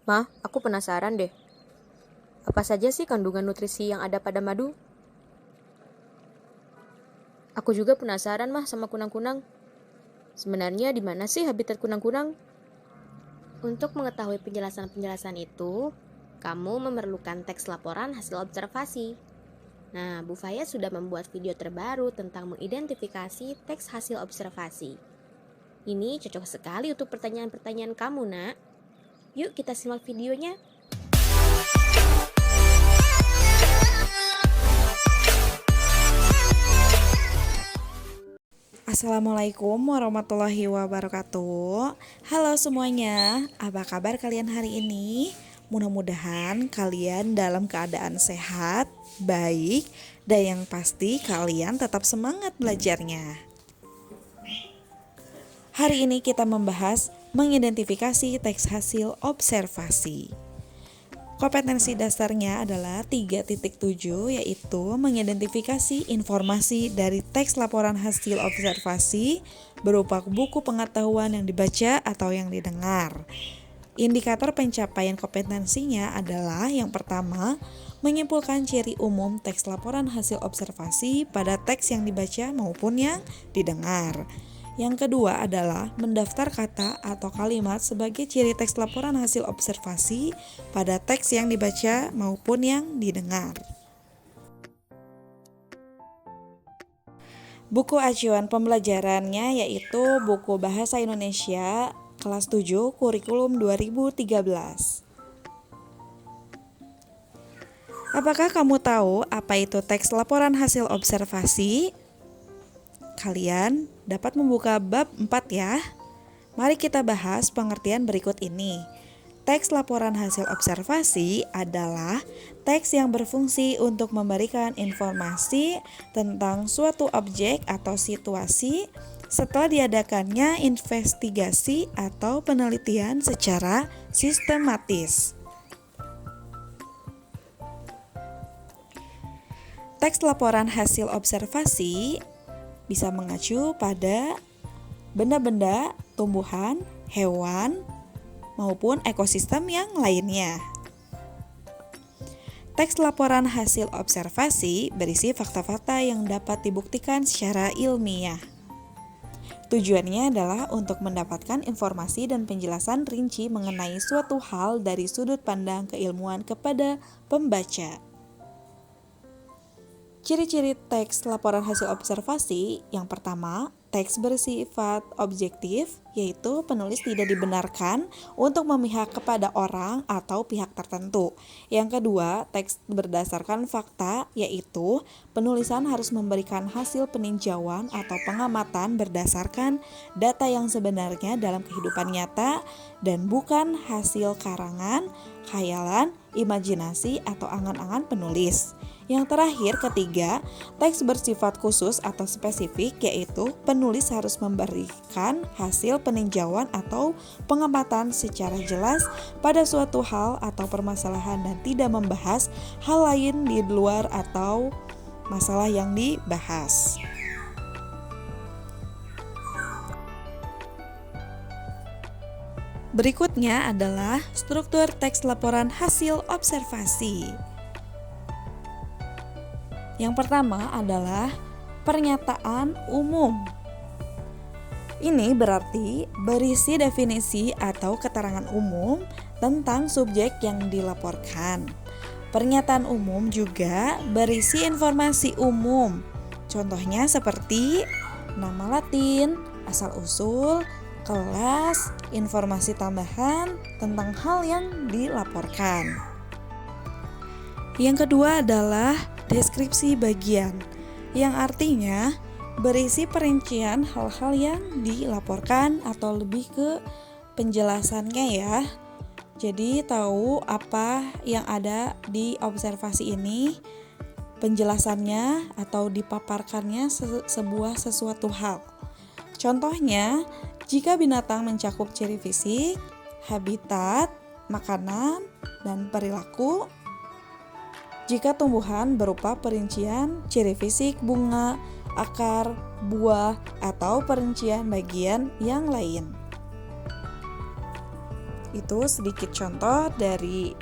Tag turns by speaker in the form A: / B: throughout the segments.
A: Ma, aku penasaran deh. Apa saja sih kandungan nutrisi yang ada pada madu? Aku juga penasaran mah sama kunang-kunang. Sebenarnya di mana sih habitat kunang-kunang?
B: Untuk mengetahui penjelasan-penjelasan itu, kamu memerlukan teks laporan hasil observasi. Nah, Bu Faya sudah membuat video terbaru tentang mengidentifikasi teks hasil observasi. Ini cocok sekali untuk pertanyaan-pertanyaan kamu, Nak. Yuk kita simak videonya.
C: Assalamualaikum warahmatullahi wabarakatuh. Halo semuanya, apa kabar kalian hari ini? Mudah-mudahan kalian dalam keadaan sehat, baik, dan yang pasti kalian tetap semangat belajarnya. Hari ini kita membahas mengidentifikasi teks hasil observasi. Kompetensi dasarnya adalah 3.7, yaitu mengidentifikasi informasi dari teks laporan hasil observasi berupa buku pengetahuan yang dibaca atau yang didengar. Indikator pencapaian kompetensinya adalah yang pertama, menyimpulkan ciri umum teks laporan hasil observasi pada teks yang dibaca maupun yang didengar. Yang kedua adalah mendaftar kata atau kalimat sebagai ciri teks laporan hasil observasi pada teks yang dibaca maupun yang didengar. Buku acuan pembelajarannya yaitu buku Bahasa Indonesia kelas 7 kurikulum 2013. Apakah kamu tahu apa itu teks laporan hasil observasi? Kalian dapat membuka bab 4 ya. Mari kita bahas pengertian berikut ini. Teks laporan hasil observasi adalah teks yang berfungsi untuk memberikan informasi tentang suatu objek atau situasi setelah diadakannya investigasi atau penelitian secara sistematis. Teks laporan hasil observasi bisa mengacu pada benda-benda, tumbuhan, hewan, maupun ekosistem yang lainnya. Teks laporan hasil observasi berisi fakta-fakta yang dapat dibuktikan secara ilmiah. Tujuannya adalah untuk mendapatkan informasi dan penjelasan rinci mengenai suatu hal dari sudut pandang keilmuan kepada pembaca. Ciri-ciri teks laporan hasil observasi, yang pertama, teks bersifat objektif, yaitu penulis tidak dibenarkan untuk memihak kepada orang atau pihak tertentu. Yang kedua, teks berdasarkan fakta, yaitu penulisan harus memberikan hasil peninjauan atau pengamatan berdasarkan data yang sebenarnya dalam kehidupan nyata dan bukan hasil karangan, khayalan, imajinasi, atau angan-angan penulis. Yang terakhir, ketiga, teks bersifat khusus atau spesifik, yaitu penulis harus memberikan hasil peninjauan atau pengamatan secara jelas pada suatu hal atau permasalahan dan tidak membahas hal lain di luar atau masalah yang dibahas. Berikutnya adalah struktur teks laporan hasil observasi. Yang pertama adalah pernyataan umum. Ini berarti berisi definisi atau keterangan umum tentang subjek yang dilaporkan. Pernyataan umum juga berisi informasi umum. Contohnya seperti nama Latin, asal-usul, kelas, informasi tambahan tentang hal yang dilaporkan. Yang kedua adalah deskripsi bagian, yang artinya berisi perincian hal-hal yang dilaporkan atau lebih ke penjelasannya ya. Jadi tahu apa yang ada di observasi ini, penjelasannya atau dipaparkannya sesuatu hal. Contohnya, jika binatang mencakup ciri fisik, habitat, makanan, dan perilaku. Jika tumbuhan berupa perincian ciri fisik bunga, akar, buah, atau perincian bagian yang lain. Itu sedikit contoh dari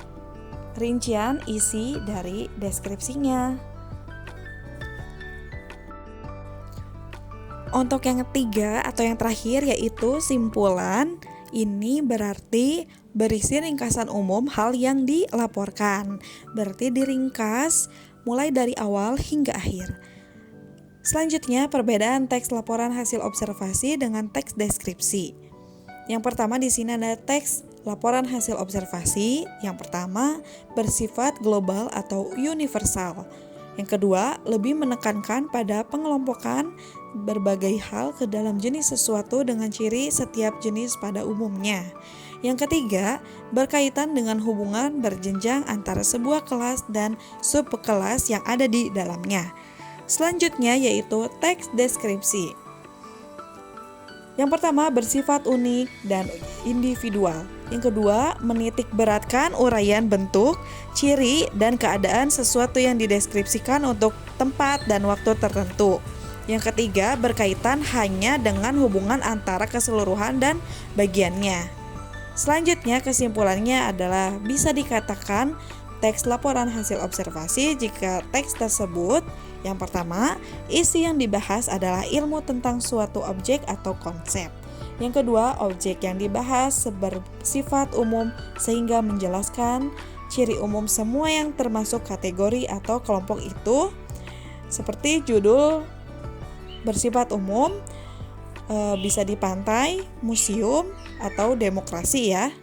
C: rincian isi dari deskripsinya. Untuk yang ketiga atau yang terakhir yaitu simpulan. Ini berarti berisi ringkasan umum hal yang dilaporkan. Berarti diringkas mulai dari awal hingga akhir. Selanjutnya, perbedaan teks laporan hasil observasi dengan teks deskripsi. Yang pertama di sini ada teks laporan hasil observasi. Yang pertama bersifat global atau universal. Yang kedua, lebih menekankan pada pengelompokan berbagai hal ke dalam jenis sesuatu dengan ciri setiap jenis pada umumnya. Yang ketiga, berkaitan dengan hubungan berjenjang antara sebuah kelas dan subkelas yang ada di dalamnya. Selanjutnya yaitu teks deskripsi. Yang pertama bersifat unik dan individual. Yang kedua, menitik beratkan uraian bentuk, ciri, dan keadaan sesuatu yang dideskripsikan untuk tempat dan waktu tertentu. Yang ketiga, berkaitan hanya dengan hubungan antara keseluruhan dan bagiannya. Selanjutnya, kesimpulannya adalah bisa dikatakan teks laporan hasil observasi jika teks tersebut yang pertama, isi yang dibahas adalah ilmu tentang suatu objek atau konsep. Yang kedua, objek yang dibahas bersifat umum sehingga menjelaskan ciri umum semua yang termasuk kategori atau kelompok itu. Seperti judul bersifat umum, bisa di pantai, museum, atau demokrasi ya.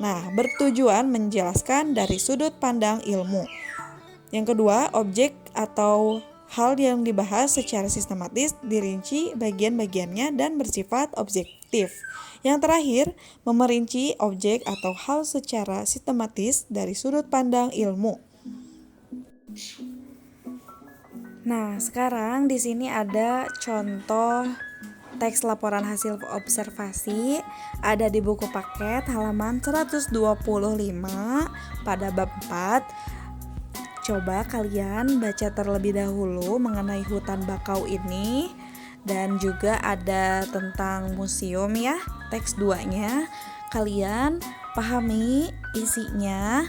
C: Nah, bertujuan menjelaskan dari sudut pandang ilmu. Yang kedua, objek atau hal yang dibahas secara sistematis, dirinci bagian-bagiannya dan bersifat objektif. Yang terakhir, memerinci objek atau hal secara sistematis dari sudut pandang ilmu. Nah, sekarang di sini ada contoh teks laporan hasil observasi, ada di buku paket halaman 125 pada bab 4. Coba kalian baca terlebih dahulu mengenai hutan bakau ini, dan juga ada tentang museum ya, teks 2-nya. Kalian pahami isinya.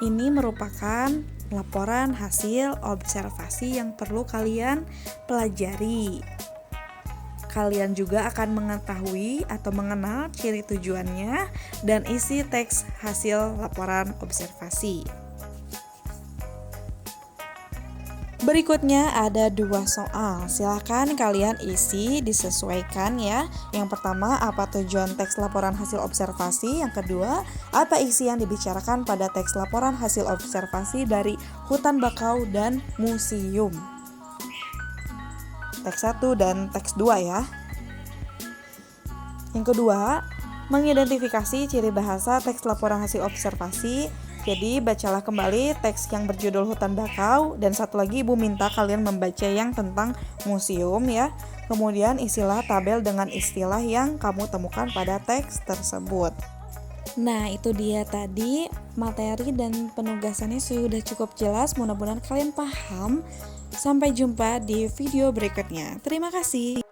C: Ini merupakan laporan hasil observasi yang perlu kalian pelajari. Kalian juga akan mengetahui atau mengenal ciri tujuannya dan isi teks hasil laporan observasi. Berikutnya ada 2 soal, silahkan kalian isi disesuaikan ya. Yang pertama, apa tujuan teks laporan hasil observasi? Yang kedua, apa isi yang dibicarakan pada teks laporan hasil observasi dari hutan bakau dan museum? Teks 1 dan teks 2 ya. Yang kedua, mengidentifikasi ciri bahasa teks laporan hasil observasi. Jadi bacalah kembali teks yang berjudul hutan bakau, dan satu lagi ibu minta kalian membaca yang tentang museum ya. Kemudian isilah tabel dengan istilah yang kamu temukan pada teks tersebut. Nah, itu dia tadi materi dan penugasannya sudah cukup jelas, mudah-mudahan kalian paham. Sampai jumpa di video berikutnya. Terima kasih.